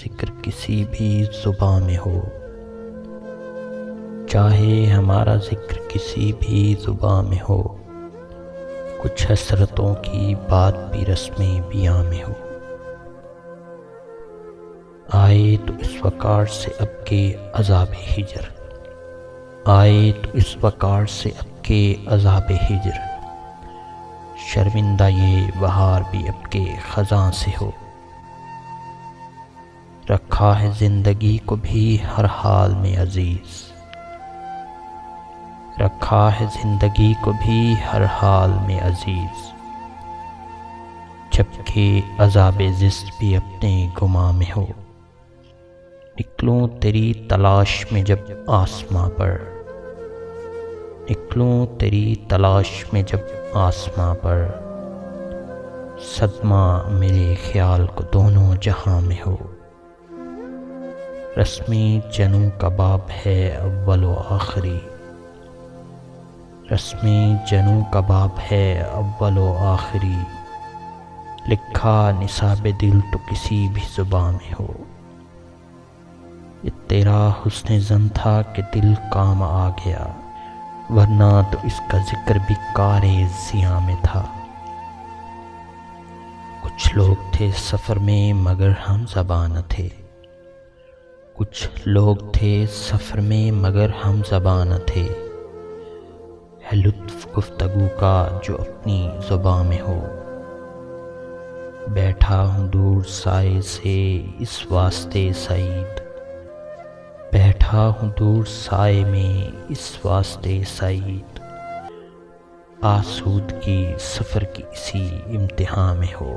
ذکر کسی بھی زبان میں ہو، چاہے ہمارا ذکر کسی بھی زبان میں ہو، کچھ حسرتوں کی بات بھی رسم بیاں میں ہو۔ آئے تو اس وقار سے اب کے عذاب ہجر، آئے تو اس وقار سے اب کے عذاب ہجر، شرمندہ یہ بہار بھی اب کے خزاں سے ہو۔ رکھا ہے زندگی کو بھی ہر حال میں عزیز، رکھا ہے زندگی کو بھی ہر حال میں عزیز، جبکہ عذاب زست بھی اپنے گماں میں ہو۔ نکلوں تیری تلاش میں جب آسماں پر، نکلوں تیری تلاش میں جب آسماں پر، صدمہ میرے خیال کو دونوں جہاں میں ہو۔ رسمی جنوں کا باب ہے اول و آخری، رسمی جنوں کا باب ہے اول و آخری، لکھا نصاب دل تو کسی بھی زبان میں ہو۔ یہ تیرا حسن زن تھا کہ دل کام آ گیا، ورنہ تو اس کا ذکر بھی کار زیاں میں تھا۔ کچھ لوگ تھے سفر میں مگر ہم زباں نہ تھے، کچھ لوگ تھے سفر میں مگر ہم زباں نہ تھے، ہے لطف گفتگو کا جو اپنی زباں میں ہو۔ بیٹھا ہوں دور سائے سے اس واسطے سعید، بیٹھا ہوں دور سائے میں اس واسطے سعید، آسودگی سفر کی اسی امتحان میں ہو۔